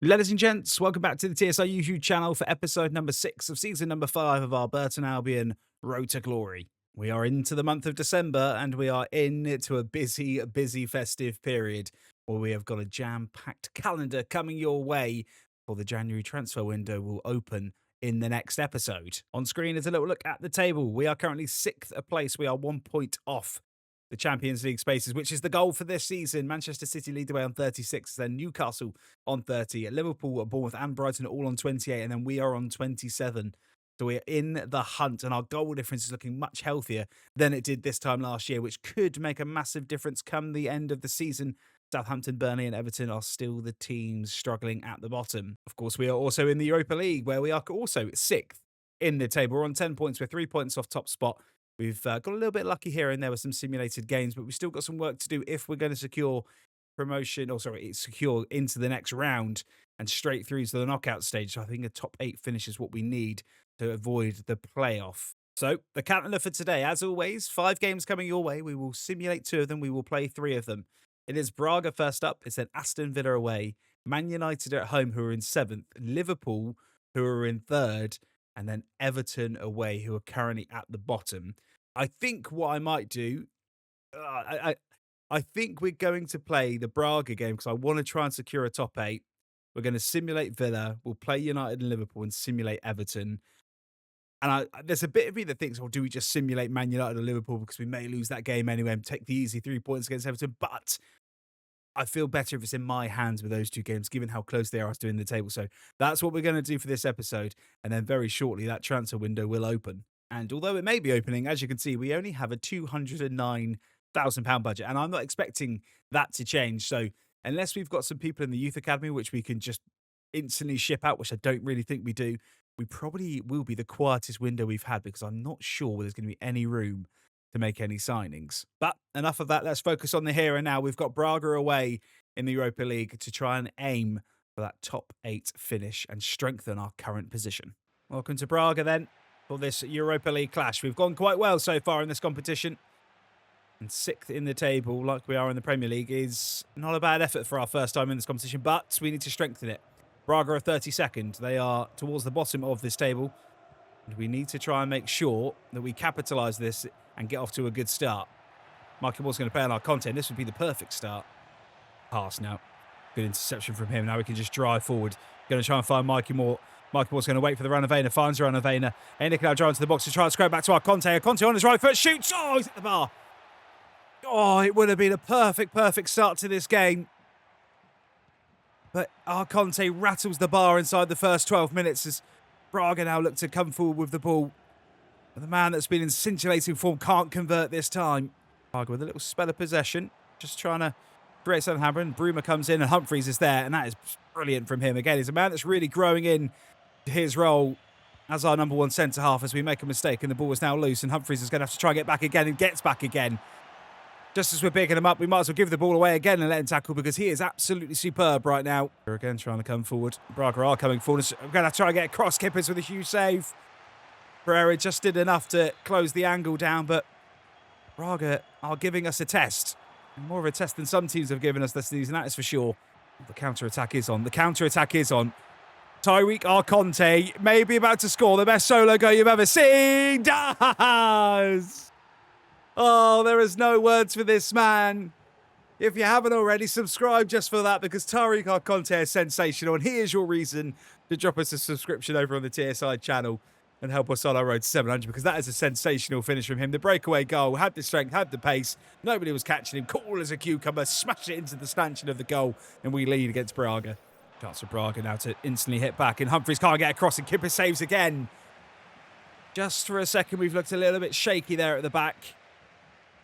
Ladies and gents, welcome back to the TSI YouTube channel for episode number 6 of season number 5 of our Burton Albion Road to Glory. We are into the month of December and we are into a busy festive period where we have got a jam-packed calendar coming your way for the January transfer window will open in the next episode. On screen is a little look at the table. We are currently 6th place. We are 1 point off the Champions League spaces, which is the goal for this season. Manchester City lead the way on 36, then Newcastle on 30, Liverpool, Bournemouth and Brighton all on 28, and then we are on 27. So we're in the hunt, and our goal difference is looking much healthier than it did this time last year, which could make a massive difference come the end of the season. Southampton, Burnley and Everton are still the teams struggling at the bottom. Of course, we are also in the Europa League, where we are also 6th in the table. We're on 10 points. We're 3 points off top spot. We've got a little bit lucky here and there with some simulated games, but we've still got some work to do if we're going to secure promotion, secure into the next round and straight through to the knockout stage. So I think a top 8 finish is what we need to avoid the playoff. So the calendar for today, as always, 5 games coming your way. We will simulate 2 of them. We will play 3 of them. It is Braga first up. It's then Aston Villa away, Man United at home, who are in 7th, Liverpool, who are in 3rd, and then Everton away, who are currently at the bottom. I think what I might do, I think we're going to play the Braga game because I want to try and secure a top 8. We're going to simulate Villa. We'll play United and Liverpool and simulate Everton. And there's a bit of me that thinks, well, do we just simulate Man United or Liverpool because we may lose that game anyway and take the easy 3 points against Everton? But I feel better if it's in my hands with those 2 games, given how close they are to doing the table. So that's what we're going to do for this episode. And then very shortly, that transfer window will open. And although it may be opening, as you can see, we only have a £209,000 budget. And I'm not expecting that to change. So unless we've got some people in the youth academy, which we can just instantly ship out, which I don't really think we do, we probably will be the quietest window we've had because I'm not sure there's going to be any room to make any signings. But enough of that. Let's focus on the here and now. We've got Braga away in the Europa League to try and aim for that top 8 finish and strengthen our current position. Welcome to Braga then for this Europa League clash. We've gone quite well so far in this competition. And 6th in the table, like we are in the Premier League, is not a bad effort for our first time in this competition, but we need to strengthen it. Braga are 32nd. They are towards the bottom of this table. And we need to try and make sure that we capitalise this and get off to a good start. Mikey Moore's going to play on our content. This would be the perfect start. Pass now. Good interception from him. Now we can just drive forward. Going to try and find Mikey Moore. Mikey Moore's going to wait for the run of Vayner. Finds the run of Vayner. And can now drive into the box to try and scrape back to our Conte. Conte on his right foot. Shoots. Oh, he's at the bar. Oh, it would have been a perfect start to this game. But our Conte rattles the bar inside the first 12 minutes as Braga now look to come forward with the ball. But the man that's been in scintillating form can't convert this time. Braga with a little spell of possession. Just trying to create something happen. Bruma comes in and Humphries is there. And that is brilliant from him. Again, he's a man that's really growing in to his role as our number 1 centre-half as we make a mistake. And the ball is now loose. And Humphries is going to have to try and get back again and gets back again. Just as we're picking him up, we might as well give the ball away again and let him tackle because he is absolutely superb right now. We're again trying to come forward. Braga are coming forward. I'm going to try and get across. Kippers with a huge save. Pereira just did enough to close the angle down, but Braga are giving us a test. More of a test than some teams have given us this season, that is for sure. The counter-attack is on. The counter-attack is on. Tyreek Arconte may be about to score the best solo goal you've ever seen. Does! Oh, there is no words for this man. If you haven't already, subscribe just for that because Tariq Arconte is sensational and he is your reason to drop us a subscription over on the TSI channel and help us on our road to 700 because that is a sensational finish from him. The breakaway goal, had the strength, had the pace. Nobody was catching him. Cool as a cucumber, smashed it into the stanchion of the goal and we lead against Braga. Chance for Braga now to instantly hit back and Humphries can't get across and Kipper saves again. Just for a second, we've looked a little bit shaky there at the back.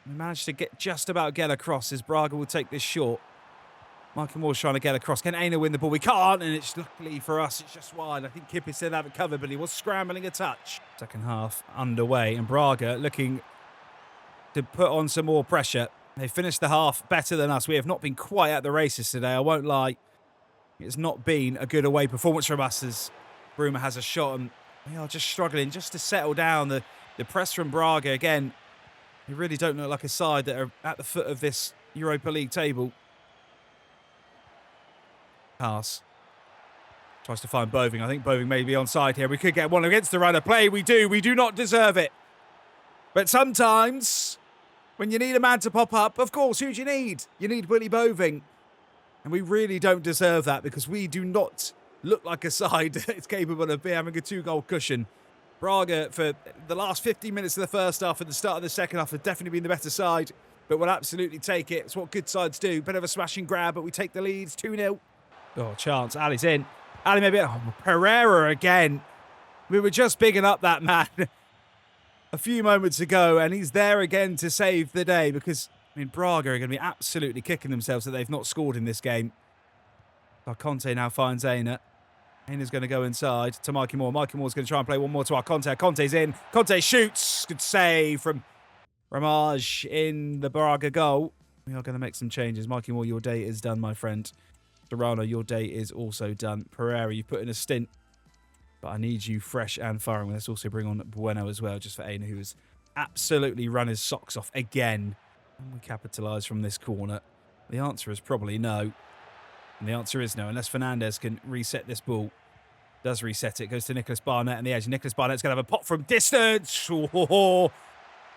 We managed to just about get across as Braga will take this short. Michael Moore's trying to get across. Can Aina win the ball? We can't, and it's luckily for us, it's just wide. I think Kippis did have it covered, but he was scrambling a touch. Second half underway, and Braga looking to put on some more pressure. They finished the half better than us. We have not been quite at the races today, I won't lie. It's not been a good away performance from us as Bruma has a shot, and we are just struggling just to settle down. The press from Braga, again, they really don't look like a side that are at the foot of this Europa League table. Pass. Tries to find Boving. I think Boving may be onside here. We could get one against the runner play. We do. We do not deserve it. But sometimes, when you need a man to pop up, of course, who do you need? You need Willie Boving. And we really don't deserve that because we do not look like a side that's capable of having a 2-goal cushion. Braga, for the last 15 minutes of the first half and the start of the second half, have definitely been the better side. But we'll absolutely take it. It's what good sides do. Bit of a smashing grab, but we take the lead. 2-0. Oh, chance. Ali's in. Ali maybe. Oh, Pereira again. We were just bigging up that man a few moments ago, and he's there again to save the day because, I mean, Braga are going to be absolutely kicking themselves that they've not scored in this game. Conte now finds Aina. Aina's going to go inside to Mikey Moore. Mikey Moore's going to try and play one more to Conte. Conte's in. Conte shoots. Good save from Ramage in the Braga goal. We are going to make some changes. Mikey Moore, your day is done, my friend. Serrano, your day is also done. Pereira, you've put in a stint. But I need you fresh and firing. Let's also bring on Bueno as well, just for Aina, who has absolutely run his socks off again. Can we capitalise from this corner? The answer is probably no. And the answer is no, unless Fernandez can reset this ball. Does reset it. Goes to Nicholas Barnett on the edge. Nicholas Barnett's going to have a pop from distance. Oh,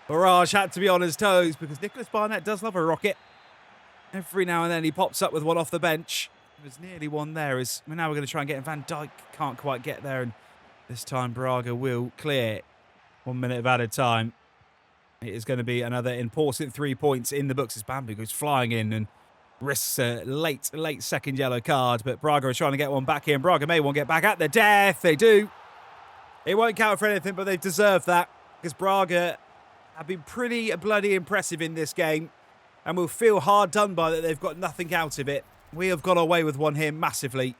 Barrage had to be on his toes because Nicholas Barnett does love a rocket. Every now and then he pops up with one off the bench. There's nearly one there. Now we're going to try and get him. Van Dijk can't quite get there. And this time Braga will clear. 1 minute of added time. It is going to be another important 3 points in the books as Bambi goes flying in and risks a late second yellow card. But Braga are trying to get one back here. And Braga may want to get back at the death. They do. It won't count for anything, but they've deserved that. Because Braga have been pretty bloody impressive in this game. And will feel hard done by that they've got nothing out of it. We have got away with one here massively.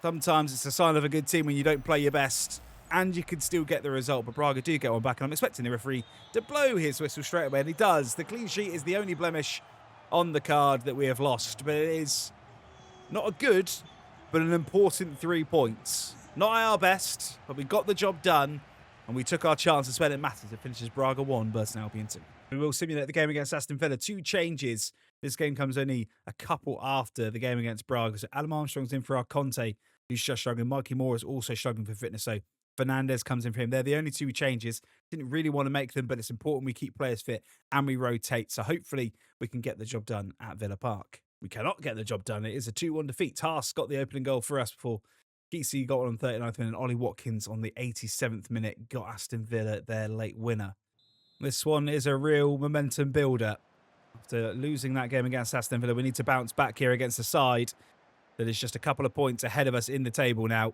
Sometimes it's a sign of a good team when you don't play your best. And you can still get the result. But Braga do get one back. And I'm expecting the referee to blow his whistle straight away. And he does. The clean sheet is the only blemish on the card that we have lost. But it is not a good, but an important 3 points. Not our best, but we got the job done. And we took our chances when it matters. It finishes Braga 1, Burton Albion 2. We will simulate the game against Aston Villa. 2 changes. This game comes only a couple after the game against Braga. So Adam Armstrong's in for our Conte, who's just struggling. Mikey Moore is also struggling for fitness. So Fernandez comes in for him. They're the only 2 changes. Didn't really want to make them, but it's important we keep players fit and we rotate. So hopefully we can get the job done at Villa Park. We cannot get the job done. It is a 2-1 defeat. Task got the opening goal for us before Kesey got one on the 39th minute. Ollie Watkins on the 87th minute got Aston Villa their late winner. This one is a real momentum builder. After losing that game against Aston Villa, we need to bounce back here against a side that is just a couple of points ahead of us in the table now.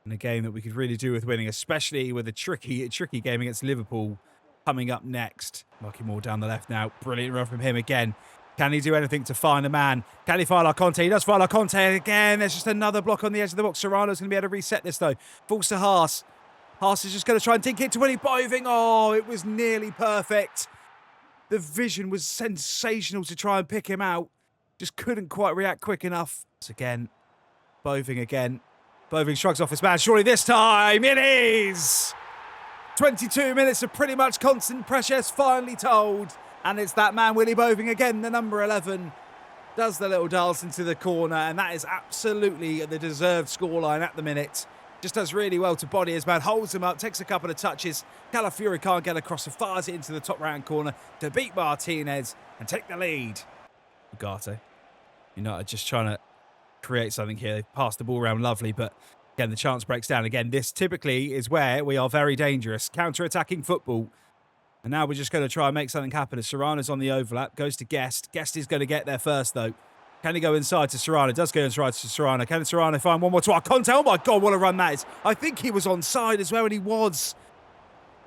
In a game that we could really do with winning, especially with a tricky game against Liverpool coming up next. Mikey Moore down the left now. Brilliant run from him again. Can he do anything to find a man? Can he find our Conte? He does find our Conte again. There's just another block on the edge of the box. Serrano's going to be able to reset this though. Falls to Haas. Haas is just going to try and dink it to Willie Boving. Oh, it was nearly perfect. The vision was sensational to try and pick him out. Just couldn't quite react quick enough. It's again. Boving again. Boving shrugs off his man. Surely this time it is! 22 minutes of pretty much constant pressure is finally told. And it's that man, Willie Boving again, the number 11. Does the little dance into the corner. And that is absolutely the deserved scoreline at the minute. Just does really well to body his man, holds him up, takes a couple of touches. Calafiori can't get across, so fires it into the top right-hand corner to beat Martinez and take the lead. Ugarte. United just trying to create something here. They've passed the ball around lovely, but again, the chance breaks down. Again, this typically is where we are very dangerous. Counter-attacking football. And now we're just going to try and make something happen as Serrano's on the overlap. Goes to Guest. Guest is going to get there first, though. Can he go inside to Serrano? Does go inside to Serrano. Can Serrano find one more to our Conte? Oh my God, what a run that is. I think he was onside as well, and he was.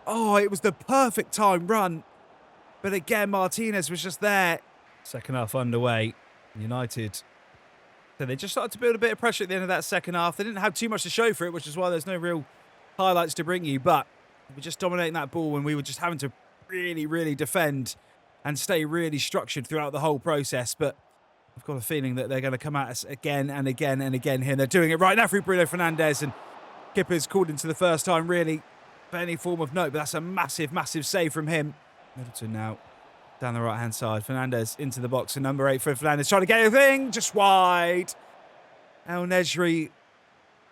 Oh, it was the perfect time run. But again, Martinez was just there. Second half underway. United. So they just started to build a bit of pressure at the end of that second half. They didn't have too much to show for it, which is why there's no real highlights to bring you. But we're just dominating that ball when we were just having to really defend and stay really structured throughout the whole process. But I've got a feeling that they're going to come at us again and again and again here. And they're doing it right now through Bruno Fernandes. And Kipper's called into the first time, really, for any form of note. But that's a massive save from him. Middleton now down the right-hand side. Fernandes into the box. And number 8 for Fernandes trying to get a thing. Just wide. El Nesri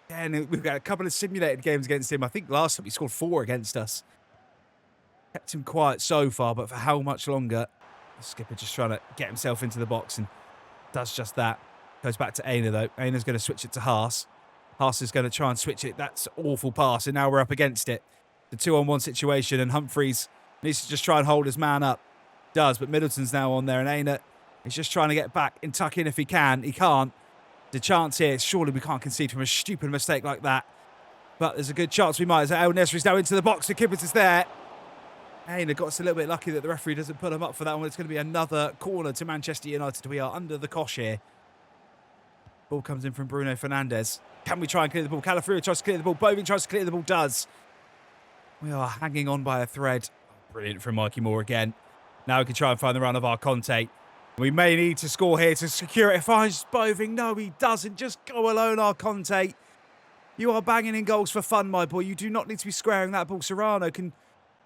And we've got a couple of simulated games against him. I think last time he scored 4 against us. Kept him quiet so far, but for how much longer? The skipper just trying to get himself into the box and does just that. Goes back to Aina, though. Aina's going to switch it to Haas. Haas is going to try and switch it. That's awful pass, and now we're up against it. The 2-on-1 situation, and Humphreys needs to just try and hold his man up. Does, but Middleton's now on there, and Aina is just trying to get back and tuck in if he can. He can't. The chance here, surely we can't concede from a stupid mistake like that. But there's a good chance we might. As El Nesri's now into the box, the Kippers is there. Aina got us a little bit lucky that the referee doesn't put him up for that one. It's going to be another corner to Manchester United. We are under the cosh here. Ball comes in from Bruno Fernandes. Can we try and clear the ball? Calafrio tries to clear the ball. Boving tries to clear the ball. Does. We are hanging on by a thread. Brilliant from Mikey Moore again. Now we can try and find the run of our Conte. We may need to score here to secure it. Finds Boving. No, he doesn't. Just go alone, our Conte. You are banging in goals for fun, my boy. You do not need to be squaring that ball. Serrano can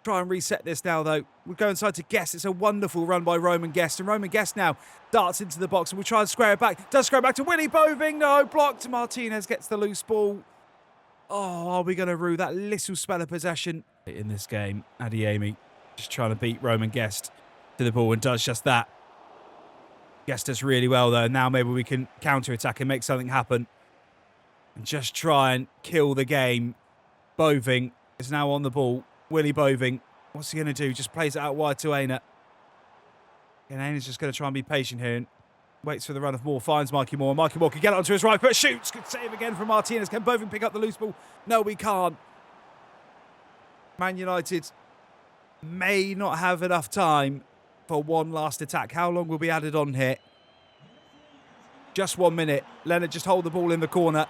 try and reset this now, though. We'll go inside to Guest. It's a wonderful run by Roman Guest. And Roman Guest now darts into the box. And we'll try and square it back. Does square it back to Willy Boving. No, blocked. Martinez gets the loose ball. Oh, are we going to rue that little spell of possession in this game? Adeyemi just trying to beat Roman Guest to the ball and does just that. Guest does really well, though. Now maybe we can counter-attack and make something happen. And just try and kill the game. Boving is now on the ball. Willy Boving, what's he going to do? Just plays it out wide to Aina. And Aina's just going to try and be patient here and waits for the run of Moore. Finds Mikey Moore. Mikey Moore can get it onto his right foot. Shoots. Good save again from Martinez. Can Boving pick up the loose ball? No, we can't. Man United may not have enough time for one last attack. How long will be added on here? Just 1 minute. Leonard just hold the ball in the corner.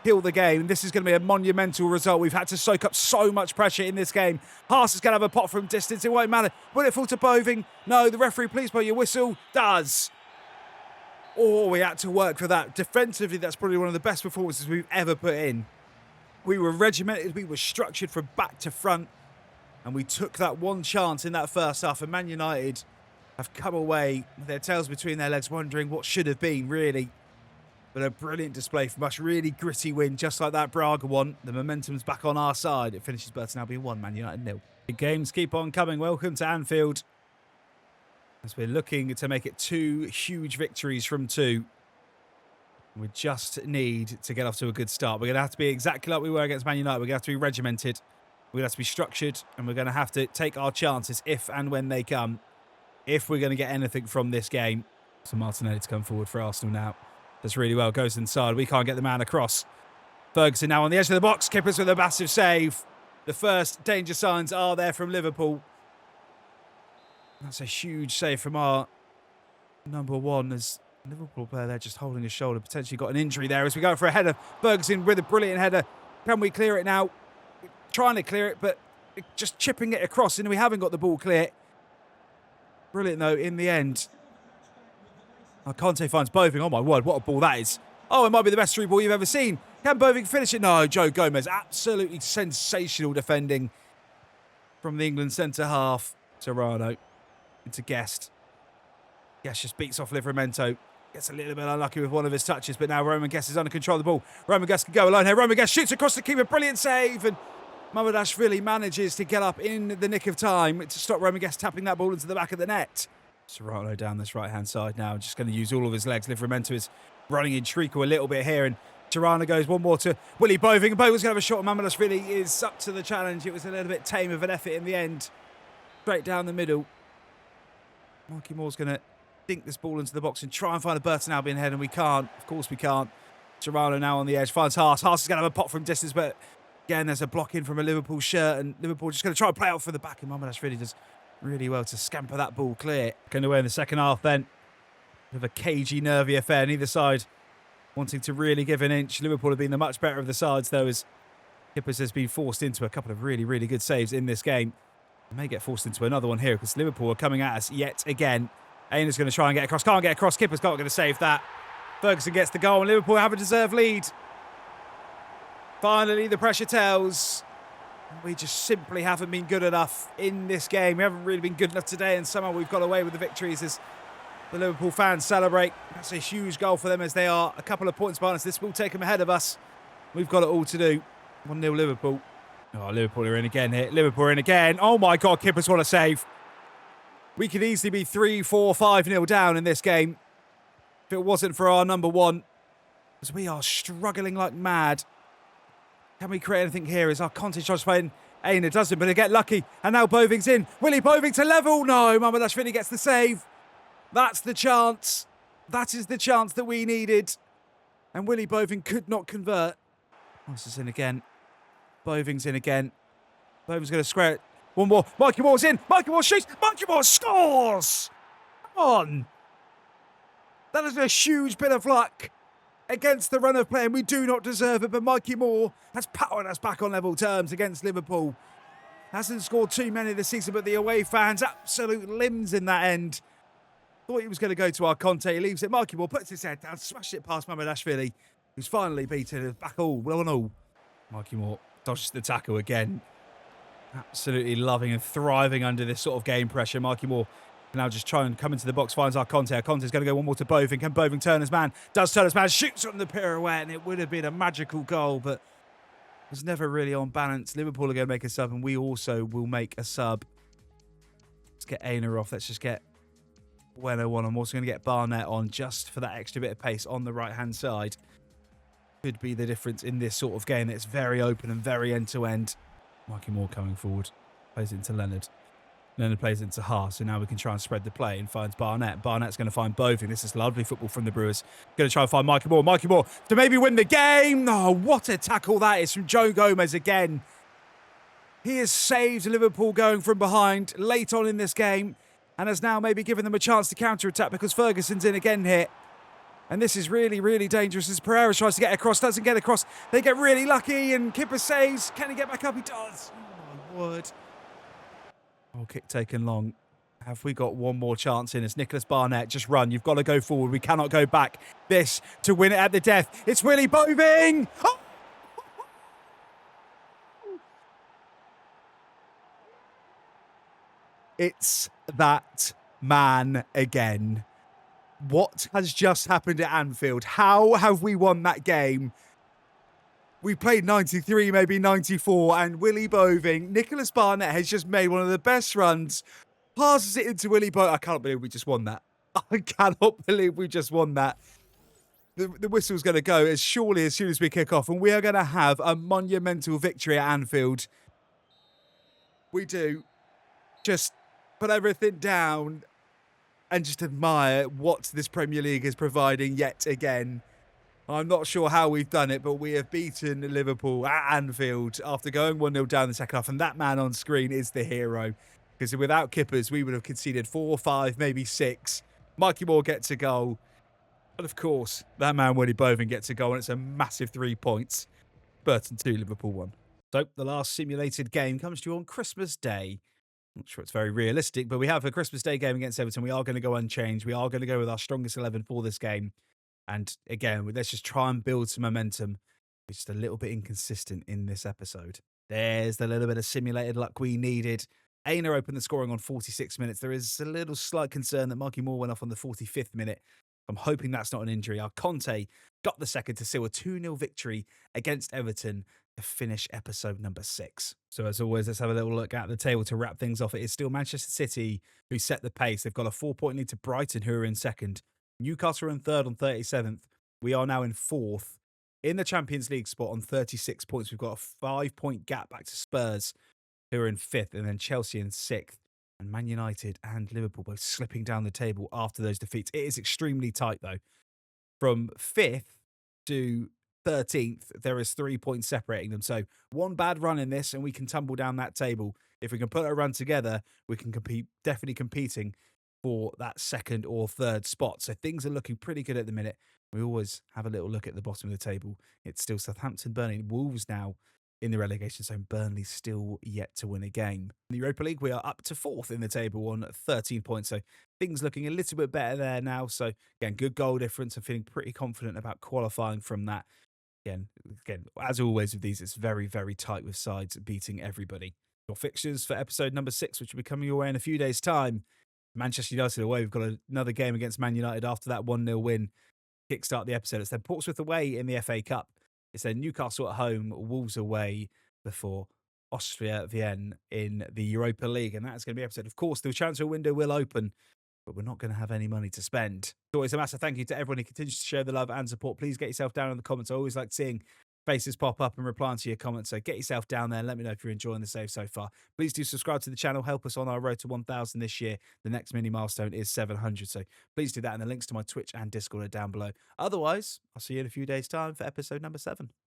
Kill the game. This is going to be a monumental result. We've had to soak up so much pressure in this game. Haas is going to have a pot from distance. It won't matter. Will it fall to Boving? No, the referee, please blow your whistle. Does. Oh, we had to work for that. Defensively, that's probably one of the best performances we've ever put in. We were regimented. We were structured from back to front. And we took that one chance in that first half. And Man United have come away with their tails between their legs, wondering what should have been, really. But a brilliant display from us. Really gritty win, just like that Braga one. The momentum's back on our side. It finishes Burton Albion 1, Man United 0. Big games keep on coming. Welcome to Anfield. As we're looking to make it 2 huge victories from 2. We just need to get off to a good start. We're going to have to be exactly like we were against Man United. We're going to have to be regimented. We're going to have to be structured. And we're going to have to take our chances if and when they come. If we're going to get anything from this game. So Martinelli to come forward for Arsenal now. Does really well. Goes inside. We can't get the man across. Ferguson now on the edge of the box. Kippers with a massive save. The first danger signs are there from Liverpool. That's a huge save from our number 1 as Liverpool player there just holding his shoulder. Potentially got an injury there as we go for a header. Ferguson with a brilliant header. Can we clear it now? Trying to clear it, but just chipping it across, and we haven't got the ball clear. Brilliant, though, in the end. Conte finds Boving. Oh, my word, what a ball that is. Oh, it might be the best through ball you've ever seen. Can Boving finish it? No, Joe Gomez. Absolutely sensational defending from the England centre-half. Serrano into Guest. Guest just beats off Livramento. Gets a little bit unlucky with one of his touches, but now Roman Guest is under control of the ball. Roman Guest can go alone here. Roman Guest shoots across the keeper. Brilliant save. And Mamardashvili manages to get up in the nick of time to stop Roman Guest tapping that ball into the back of the net. Serrano down this right-hand side now. Just going to use all of his legs. Livramento is running in treacle a little bit here. And Tirana goes one more to Willy Boving. And Boving's going to have a shot. Mamardashvili is up to the challenge. It was a little bit tame of an effort in the end. Straight down the middle. Mikey Moore's going to dink this ball into the box and try and find a Burton Albion head. And we can't. Of course we can't. Tirana now on the edge. Finds Haas. Haas is going to have a pot from distance. But again, there's a block in from a Liverpool shirt. And Liverpool just going to try and play out for the back. And Mamardashvili does really well to scamper that ball clear. Going away in the second half then. With a cagey, nervy affair. Neither side wanting to really give an inch. Liverpool have been the much better of the sides, though, as Kippers has been forced into a couple of really, really good saves in this game. They may get forced into another one here because Liverpool are coming at us yet again. Aina's going to try and get across. Can't get across. Kippers not going to save that. Ferguson gets the goal and Liverpool have a deserved lead. Finally, the pressure tells. We just simply haven't been good enough in this game. We haven't really been good enough today, and somehow we've got away with the victories as the Liverpool fans celebrate. That's a huge goal for them as they are a couple of points behind us. This will take them ahead of us. We've got it all to do. 1-0 Liverpool. Oh, Liverpool are in again here. Liverpool are in again. Oh, my God. Kippers want to save. We could easily be 3, 4, 5-0 down in this game if it wasn't for our number one. As we are struggling like mad. Can we create anything here? Is our Conte tries playing? Aina doesn't, but they get lucky. And now Boving's in. Willy Boving to level. No, Mamardashvili gets the save. That's the chance. That is the chance that we needed. And Willy Boving could not convert. This is in again. Boving's in again. Boving's going to square it. One more. Mikey Moore's in. Mikey Moore shoots. Mikey Moore scores. Come on. That is a huge bit of luck against the run of play, and we do not deserve it. But Mikey Moore has powered us back on level terms against Liverpool. Hasn't scored too many this season, but the away fans, absolute limbs in that end. Thought he was going to go to our Conte. He leaves it. Mikey Moore puts his head down, smashed it past Mamardashvili, who's finally beaten it back all, well and all. Mikey Moore dodges the tackle again. Absolutely loving and thriving under this sort of game pressure. Mikey Moore can now just try and come into the box, finds our Conte. Our Conte's going to go one more to Boving. Can Boving turn his man? Does turn his man, shoots on the pirouette, and it would have been a magical goal, but it was never really on balance. Liverpool are going to make a sub, and we also will make a sub. Let's get Aina off. Let's just get Bueno on. I'm also going to get Barnett on just for that extra bit of pace on the right-hand side. Could be the difference in this sort of game. It's very open and very end-to-end. Mikey Moore coming forward. Plays it into Leonard. Leonard plays it into Haas, so now we can try and spread the play and finds Barnett. Barnett's going to find Boving. This is lovely football from the Brewers. Going to try and find Mikey Moore. Mikey Moore to maybe win the game. Oh, what a tackle that is from Joe Gomez again. He has saved Liverpool going from behind late on in this game and has now maybe given them a chance to counter-attack because Ferguson's in again here. And this is really, really dangerous as Pereira tries to get across, doesn't get across. They get really lucky and Kipper saves. Can he get back up? He does. Oh, my word. Oh, kick taken long. Have we got one more chance in? It's Nicholas Barnett. Just run. You've got to go forward. We cannot go back. This to win it at the death. It's Willy Boving. Oh! It's that man again. What has just happened at Anfield? How have we won that game? We played 93, maybe 94, and Willy Boving, Nicholas Barnett has just made one of the best runs, passes it into Willy Boving. I cannot believe we just won that. I cannot believe we just won that. The whistle's going to go as surely as soon as we kick off, and we are going to have a monumental victory at Anfield. We do. Just put everything down and just admire what this Premier League is providing yet again. I'm not sure how we've done it, but we have beaten Liverpool at Anfield after going 1-0 down the second half, and that man on screen is the hero. Because without Kippers, we would have conceded 4, 5, maybe 6. Mikey Moore gets a goal. But of course, that man Willy Boving gets a goal, and it's a massive 3 points. Burton 2, Liverpool 1. So the last simulated game comes to you on Christmas Day. Not sure it's very realistic, but we have a Christmas Day game against Everton. We are going to go unchanged. We are going to go with our strongest 11 for this game. And again, let's just try and build some momentum. We're just a little bit inconsistent in this episode. There's the little bit of simulated luck we needed. Aina opened the scoring on 46 minutes. There is a little slight concern that Mikey Moore went off on the 45th minute. I'm hoping that's not an injury. Our Conte got the second to seal a 2-0 victory against Everton to finish episode number 6. So as always, let's have a little look at the table to wrap things off. It is still Manchester City who set the pace. They've got a 4-point lead to Brighton, who are in second. Newcastle are in third on 37th. We are now in fourth in the Champions League spot on 36 points. We've got a 5-point gap back to Spurs, who are in fifth, and then Chelsea in sixth. And Man United and Liverpool both slipping down the table after those defeats. It is extremely tight, though. From 5th to 13th, there is 3 points separating them. So one bad run in this, and we can tumble down that table. If we can put a run together, we can compete, definitely competing for that second or third spot. So things are looking pretty good at the minute. We always have a little look at the bottom of the table. It's still Southampton, Burnley, Wolves now in the relegation zone. Burnley still yet to win a game. In the Europa League, we are up to 4th in the table on 13 points. So things looking a little bit better there now. So again, good goal difference. I'm feeling pretty confident about qualifying from that. Again, as always with these, it's very, very tight with sides beating everybody. Your fixtures for episode number 6, which will be coming your way in a few days' time. Manchester United away. We've got another game against Man United after that 1-0 win. Kickstart the episode. It's then Portsmouth away in the FA Cup It's then Newcastle at home, Wolves away before Austria Vienna in the Europa League. And that's going to be episode. Of course, the transfer window will open, but we're not going to have any money to spend. As always, a massive thank you to everyone who continues to show the love and support. Please get yourself down in the comments. I always like seeing faces pop up and replying to your comments. So get yourself down there and let me know if you're enjoying the save so far. Please do subscribe to the channel. Help us on our road to 1,000 this year. The next mini milestone is 700. So please do that. And the links to my Twitch and Discord are down below. Otherwise, I'll see you in a few days' time for episode number 7.